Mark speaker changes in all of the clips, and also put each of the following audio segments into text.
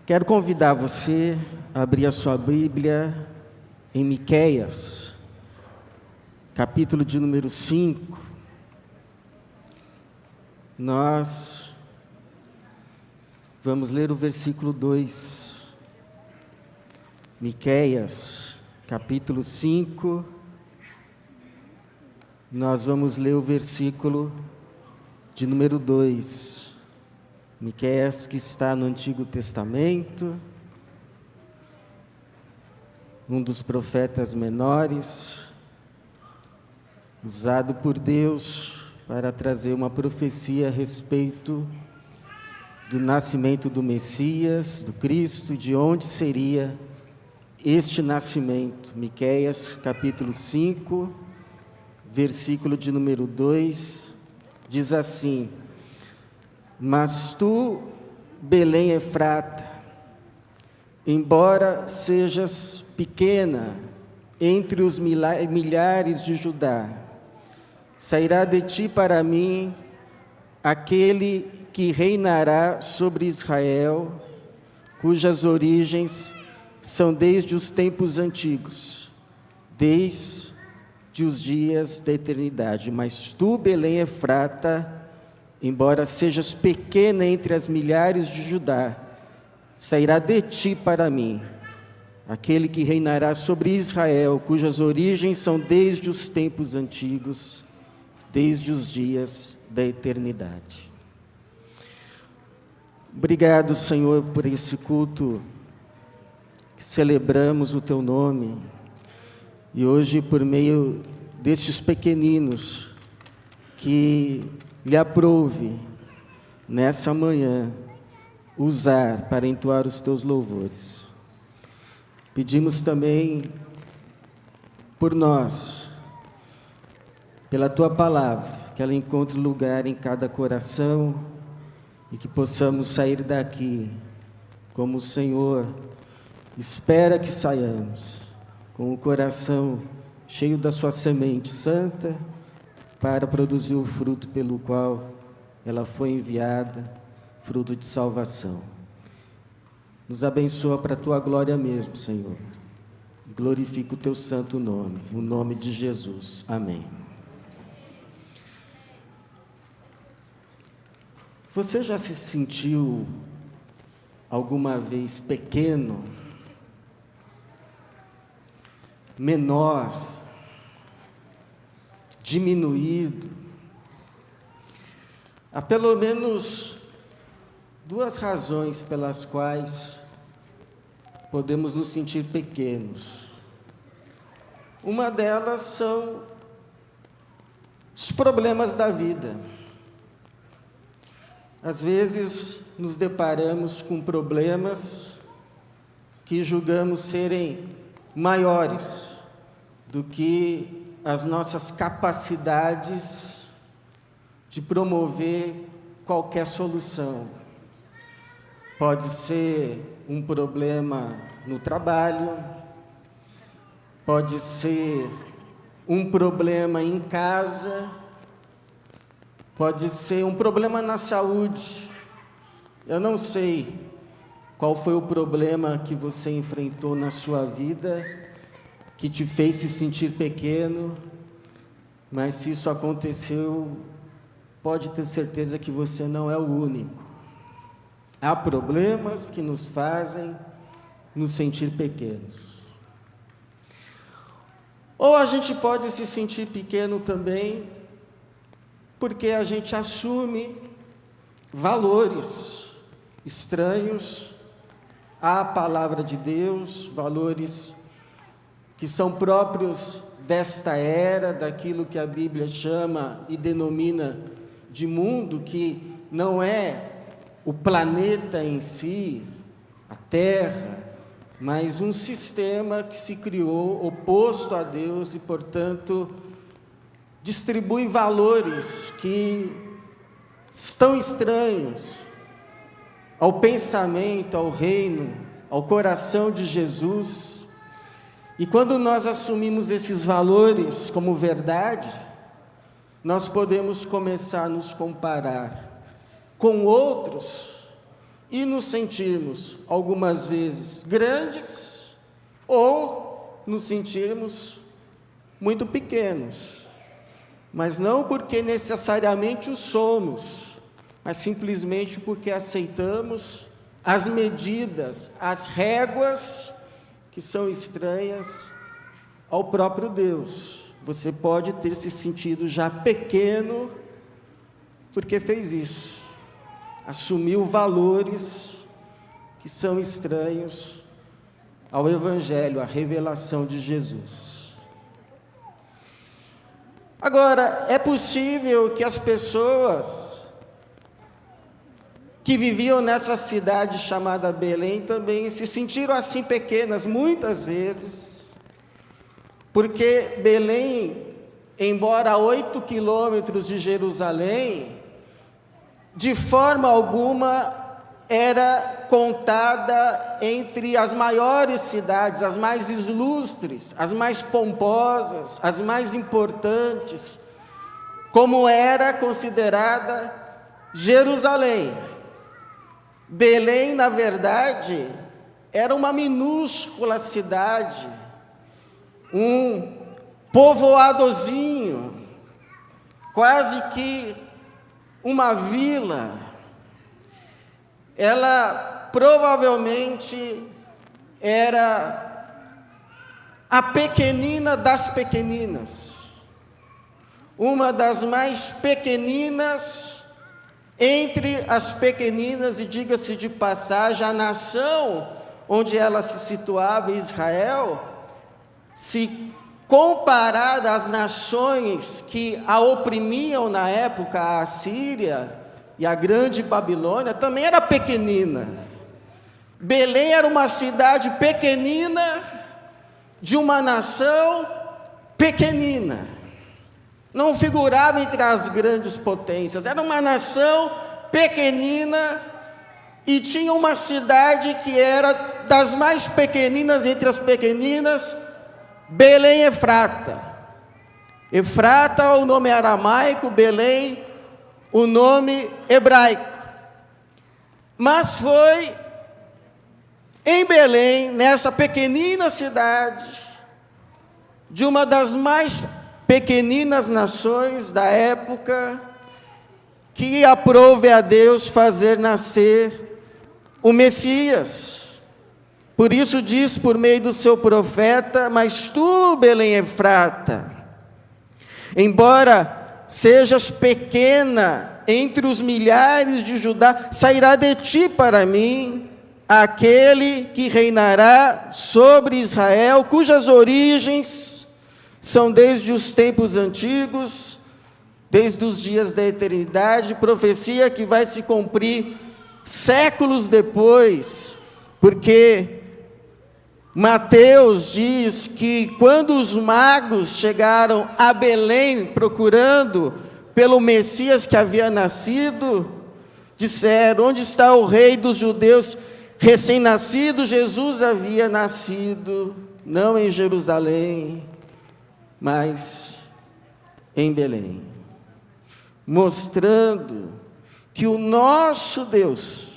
Speaker 1: Quero convidar você a abrir a sua Bíblia em Miqueias, capítulo de número 5. Nós vamos ler o versículo 2. Miqueias, capítulo 5. Nós vamos ler o versículo de número 2. Miqueias, que está no Antigo Testamento, um dos profetas menores, usado por Deus para trazer uma profecia a respeito do nascimento do Messias, do Cristo, de onde seria este nascimento. Miqueias, capítulo 5, versículo de número 2, diz assim: Mas tu, Belém Efrata, embora sejas pequena entre os milhares de Judá, sairá de ti para mim aquele que reinará sobre Israel, cujas origens são desde os tempos antigos, desde os dias da eternidade. Mas tu, Belém Efrata, embora sejas pequena entre as milhares de Judá, sairá de ti para mim aquele que reinará sobre Israel, cujas origens são desde os tempos antigos, desde os dias da eternidade. Obrigado, Senhor, por esse culto que celebramos o Teu nome, e hoje, por meio destes pequeninos, que lhe aprouve, nessa manhã, usar para entoar os Teus louvores. Pedimos também por nós, pela Tua palavra, que ela encontre lugar em cada coração e que possamos sair daqui como o Senhor espera que saiamos, com o coração cheio da Sua semente santa, para produzir o fruto pelo qual ela foi enviada, fruto de salvação. Nos abençoa para a Tua glória mesmo, Senhor. Glorifica o Teu santo nome, o nome de Jesus. Amém. Você já se sentiu alguma vez pequeno, menor, diminuído? Há pelo menos duas razões pelas quais podemos nos sentir pequenos. Uma delas são os problemas da vida. Às vezes nos deparamos com problemas que julgamos serem maiores do que as nossas capacidades de promover qualquer solução. Pode ser um problema no trabalho, pode ser um problema em casa, pode ser um problema na saúde. Eu não sei qual foi o problema que você enfrentou na sua vida, que te fez se sentir pequeno, mas se isso aconteceu, pode ter certeza que você não é o único. Há problemas que nos fazem nos sentir pequenos. Ou a gente pode se sentir pequeno também porque a gente assume valores estranhos à palavra de Deus, valores que são próprios desta era, daquilo que a Bíblia chama e denomina de mundo, que não é o planeta em si, a Terra, mas um sistema que se criou oposto a Deus e, portanto, distribui valores que estão estranhos ao pensamento, ao reino, ao coração de Jesus. E quando nós assumimos esses valores como verdade, nós podemos começar a nos comparar com outros e nos sentirmos, algumas vezes, grandes ou nos sentirmos muito pequenos. Mas não porque necessariamente o somos, mas simplesmente porque aceitamos as medidas, as réguas que são estranhas ao próprio Deus. Você pode ter se sentido já pequeno porque fez isso, assumiu valores que são estranhos ao Evangelho, à revelação de Jesus. Agora, é possível que as pessoas que viviam nessa cidade chamada Belém também se sentiram assim pequenas, muitas vezes, porque Belém, embora a 8 quilômetros de Jerusalém, de forma alguma era contada entre as maiores cidades, as mais ilustres, as mais pomposas, as mais importantes, como era considerada Jerusalém. Belém, na verdade, era uma minúscula cidade, um povoadozinho, quase que uma vila. Ela provavelmente era a pequenina das pequeninas, uma das mais pequeninas entre as pequeninas, e diga-se de passagem, a nação onde ela se situava, Israel, se comparada às nações que a oprimiam na época, a Assíria e a grande Babilônia, também era pequenina. Belém era uma cidade pequenina, de uma nação pequenina. Não figurava entre as grandes potências, era uma nação pequenina, e tinha uma cidade que era das mais pequeninas entre as pequeninas, Belém Efrata. Efrata, o nome aramaico, Belém, o nome hebraico. Mas foi em Belém, nessa pequenina cidade, de uma das mais pequeninas nações da época, que aprouve a Deus fazer nascer o Messias. Por isso diz por meio do seu profeta: mas tu, Belém Efrata, embora sejas pequena entre os milhares de Judá, sairá de ti para mim aquele que reinará sobre Israel, cujas origens são desde os tempos antigos, desde os dias da eternidade, profecia que vai se cumprir séculos depois, porque Mateus diz que quando os magos chegaram a Belém procurando pelo Messias que havia nascido, disseram: onde está o rei dos judeus recém-nascido? Jesus havia nascido não em Jerusalém, mas em Belém, mostrando que o nosso Deus,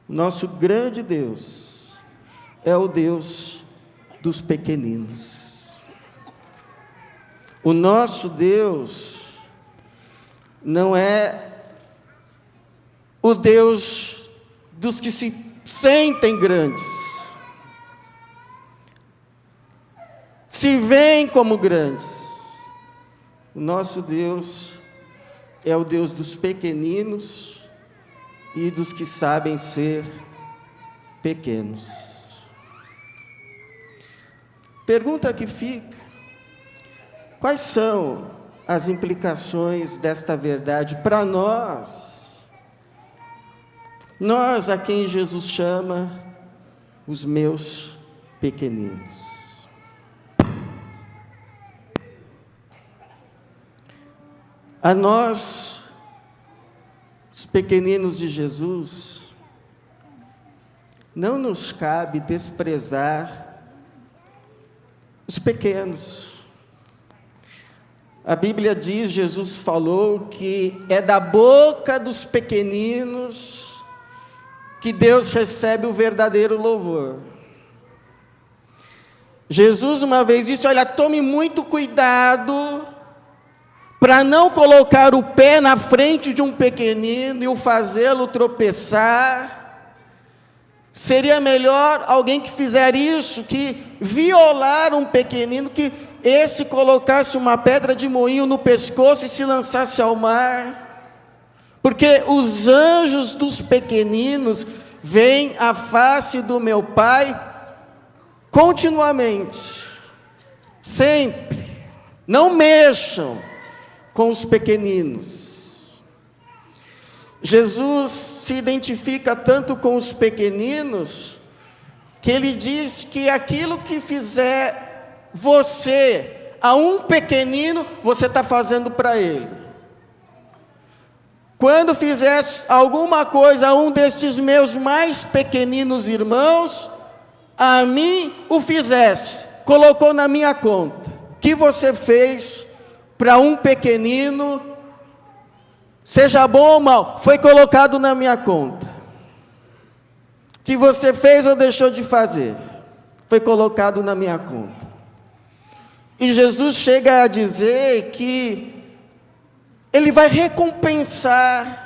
Speaker 1: o nosso grande Deus, é o Deus dos pequeninos. O nosso Deus não é o Deus dos que se sentem grandes, se veem como grandes. O nosso Deus é o Deus dos pequeninos e dos que sabem ser pequenos. Pergunta que fica: quais são as implicações desta verdade para nós? Nós a quem Jesus chama os meus pequeninos. A nós, os pequeninos de Jesus, não nos cabe desprezar os pequenos. A Bíblia diz, Jesus falou que é da boca dos pequeninos que Deus recebe o verdadeiro louvor. Jesus uma vez disse: olha, tome muito cuidado para não colocar o pé na frente de um pequenino e o fazê-lo tropeçar. Seria melhor alguém que fizer isso, que violar um pequenino, que esse colocasse uma pedra de moinho no pescoço e se lançasse ao mar. Porque os anjos dos pequeninos veem a face do meu Pai continuamente, sempre. Não mexam com os pequeninos. Jesus se identifica tanto com os pequeninos, que ele diz que aquilo que fizer você a um pequenino, você está fazendo para ele. Quando fizer alguma coisa a um destes meus mais pequeninos irmãos, a mim o fizeste, colocou na minha conta. O que você fez para um pequenino, seja bom ou mal, foi colocado na minha conta. O que você fez ou deixou de fazer, foi colocado na minha conta. E Jesus chega a dizer que Ele vai recompensar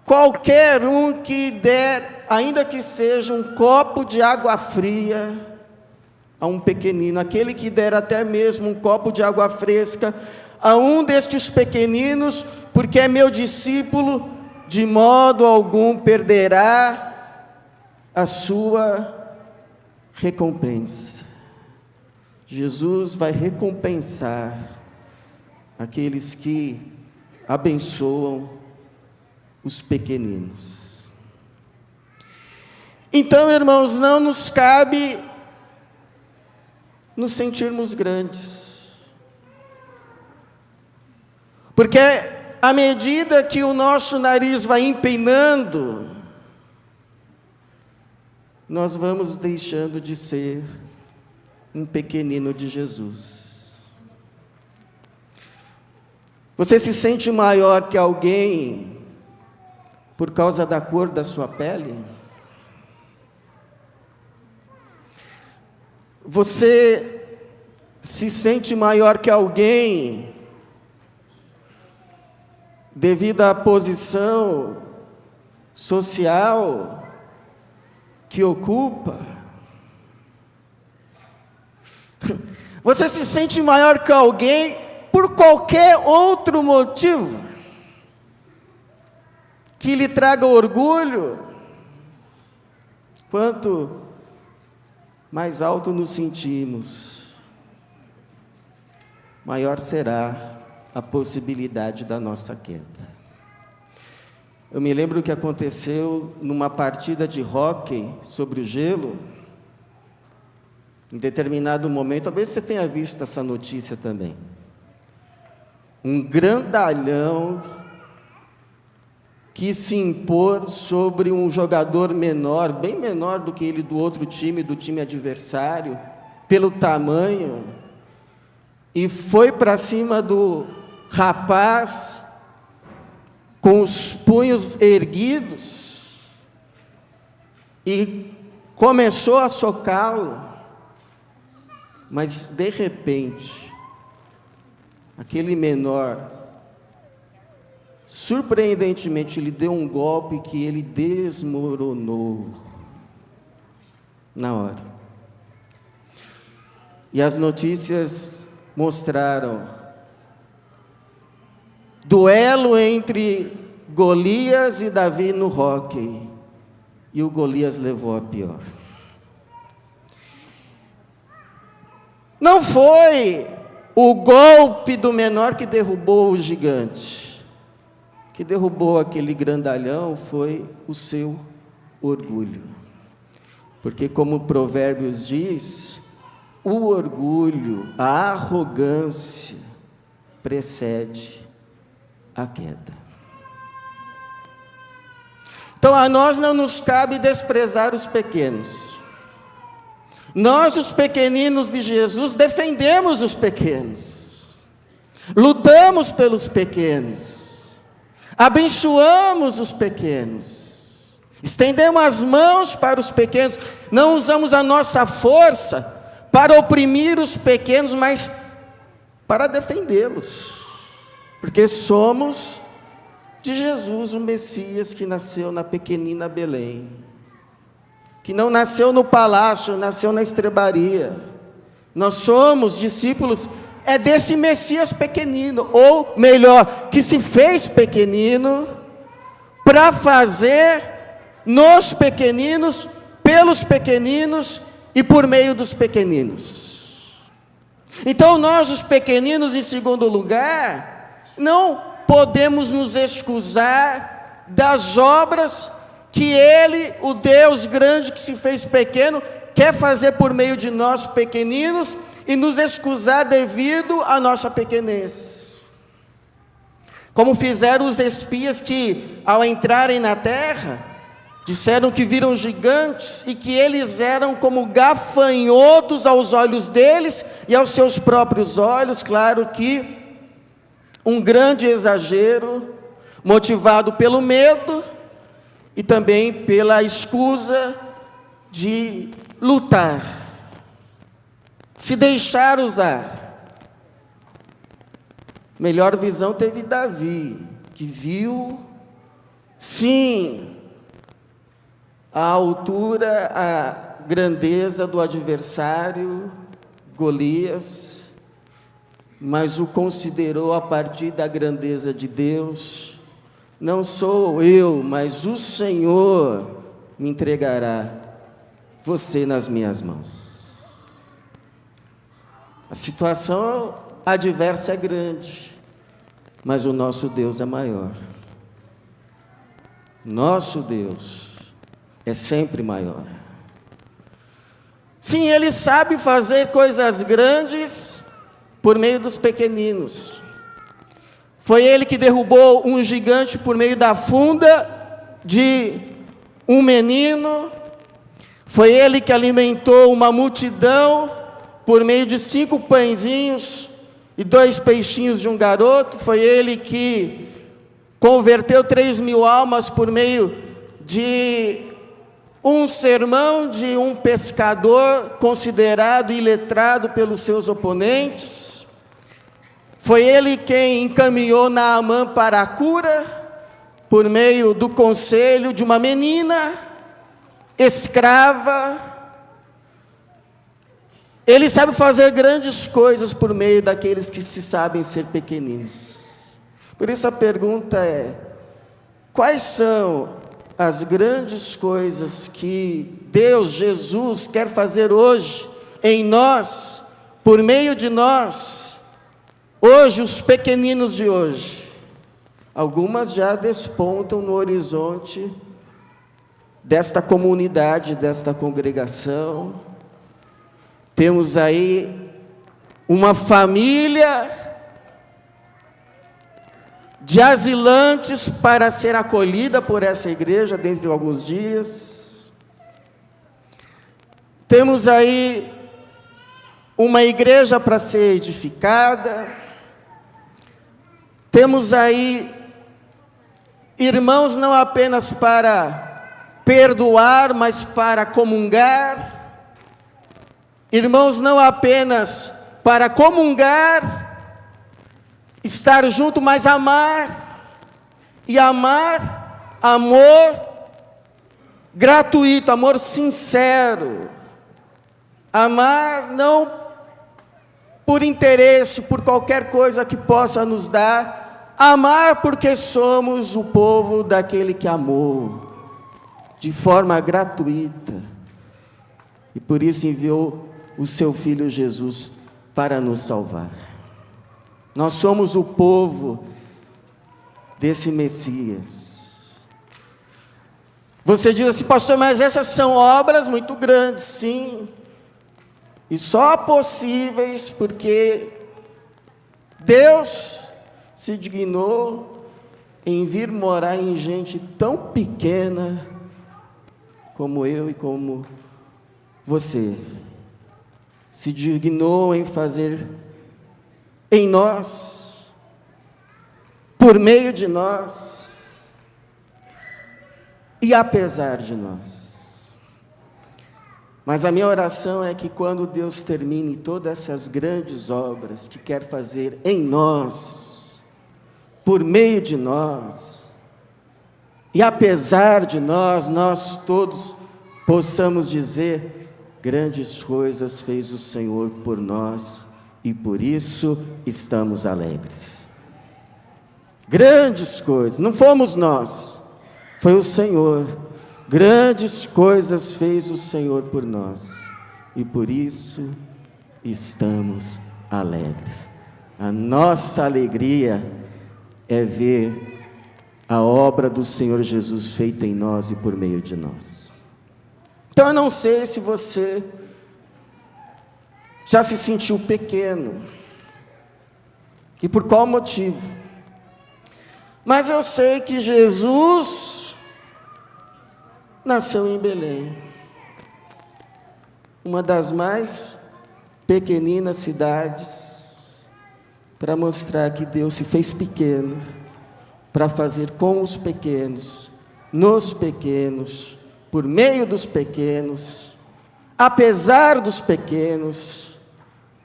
Speaker 1: qualquer um que der, ainda que seja um copo de água fria, a um pequenino. Aquele que der até mesmo um copo de água fresca a um destes pequeninos, porque é meu discípulo, de modo algum perderá a sua recompensa. Jesus vai recompensar aqueles que abençoam os pequeninos. Então, irmãos, não nos cabe nos sentirmos grandes, porque à medida que o nosso nariz vai empinando, nós vamos deixando de ser um pequenino de Jesus. Você se sente maior que alguém por causa da cor da sua pele? Você se sente maior que alguém devido à posição social que ocupa? Você se sente maior que alguém por qualquer outro motivo que lhe traga orgulho? Quanto mais alto nos sentimos, maior será a possibilidade da nossa queda. Eu me lembro que aconteceu numa partida de hóquei sobre o gelo. Em determinado momento, talvez você tenha visto essa notícia também. Um grandalhão quis se impor sobre um jogador menor, bem menor do que ele do outro time, do time adversário, pelo tamanho, e foi para cima do rapaz com os punhos erguidos e começou a socá-lo. Mas de repente, aquele menor, surpreendentemente, lhe deu um golpe que ele desmoronou na hora. E as notícias mostraram duelo entre Golias e Davi no hóquei, e o Golias levou a pior. Não foi o golpe do menor que derrubou o gigante. O que derrubou aquele grandalhão foi o seu orgulho. Porque, como Provérbios diz, o orgulho, a arrogância precede a queda. Então, a nós não nos cabe desprezar os pequenos. Nós, os pequeninos de Jesus, defendemos os pequenos, lutamos pelos pequenos, abençoamos os pequenos. Estendemos as mãos para os pequenos, não usamos a nossa força para oprimir os pequenos, mas para defendê-los, porque somos de Jesus, o Messias que nasceu na pequenina Belém, que não nasceu no palácio, nasceu na estrebaria. Nós somos discípulos, desse Messias pequenino, ou melhor, que se fez pequenino, para fazer nos pequeninos, pelos pequeninos e por meio dos pequeninos. Então nós, os pequeninos, em segundo lugar, não podemos nos excusar das obras que Ele, o Deus grande que se fez pequeno, quer fazer por meio de nós pequeninos, e nos excusar devido à nossa pequenez. Como fizeram os espias que, ao entrarem na terra, disseram que viram gigantes e que eles eram como gafanhotos aos olhos deles e aos seus próprios olhos. Claro que um grande exagero, motivado pelo medo e também pela escusa de lutar, se deixar usar. Melhor visão teve Davi, que viu, sim, a altura, a grandeza do adversário, Golias, mas o considerou a partir da grandeza de Deus. Não sou eu, mas o Senhor me entregará você nas minhas mãos. A situação adversa é grande, mas o nosso Deus é maior. Nosso Deus é sempre maior. Sim, Ele sabe fazer coisas grandes por meio dos pequeninos. Foi Ele que derrubou um gigante por meio da funda de um menino. Foi Ele que alimentou uma multidão por meio de 5 pãezinhos e 2 peixinhos de um garoto. Foi Ele que converteu 3.000 almas por meio de um sermão de um pescador considerado iletrado pelos seus oponentes. Foi Ele quem encaminhou Naamã para a cura, por meio do conselho de uma menina escrava. Ele sabe fazer grandes coisas por meio daqueles que se sabem ser pequeninos. Por isso a pergunta é: quais são as grandes coisas que Deus, Jesus, quer fazer hoje em nós, por meio de nós, hoje, os pequeninos de hoje? Algumas já despontam no horizonte desta comunidade, desta congregação. Temos aí uma família de asilantes para ser acolhida por essa igreja dentro de alguns dias. Temos aí uma igreja para ser edificada. Temos aí irmãos não apenas para perdoar, mas para comungar. Irmãos não apenas para comungar, estar junto, mas amar. E amar, amor gratuito, amor sincero. Amar não por interesse, por qualquer coisa que possa nos dar. Amar porque somos o povo daquele que amou, de forma gratuita. E por isso enviou o seu Filho Jesus para nos salvar. Nós somos o povo desse Messias. Você diz assim: pastor, mas essas são obras muito grandes. Sim, e só possíveis porque Deus se dignou em vir morar em gente tão pequena como eu e como você. Se dignou em fazer em nós, por meio de nós, e apesar de nós. Mas a minha oração é que quando Deus termine todas essas grandes obras que quer fazer em nós, por meio de nós, e apesar de nós, nós todos possamos dizer: grandes coisas fez o Senhor por nós, e por isso estamos alegres. Grandes coisas, não fomos nós, foi o Senhor. Grandes coisas fez o Senhor por nós, e por isso estamos alegres. A nossa alegria é ver a obra do Senhor Jesus feita em nós e por meio de nós. Então eu não sei se você já se sentiu pequeno, e por qual motivo, mas eu sei que Jesus nasceu em Belém, uma das mais pequeninas cidades, para mostrar que Deus se fez pequeno, para fazer com os pequenos, nos pequenos, por meio dos pequenos, apesar dos pequenos,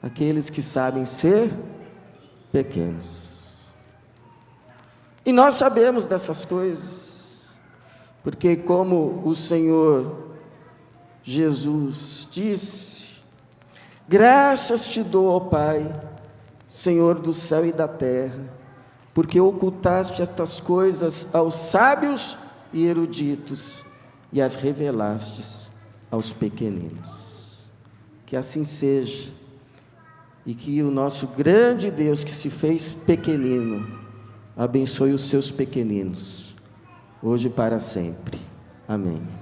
Speaker 1: aqueles que sabem ser pequenos. E nós sabemos dessas coisas, porque como o Senhor Jesus disse: graças te dou, ó Pai, Senhor do céu e da terra, porque ocultaste estas coisas aos sábios e eruditos, e as revelastes aos pequeninos. Que assim seja, e que o nosso grande Deus, que se fez pequenino, abençoe os seus pequeninos, hoje e para sempre. Amém.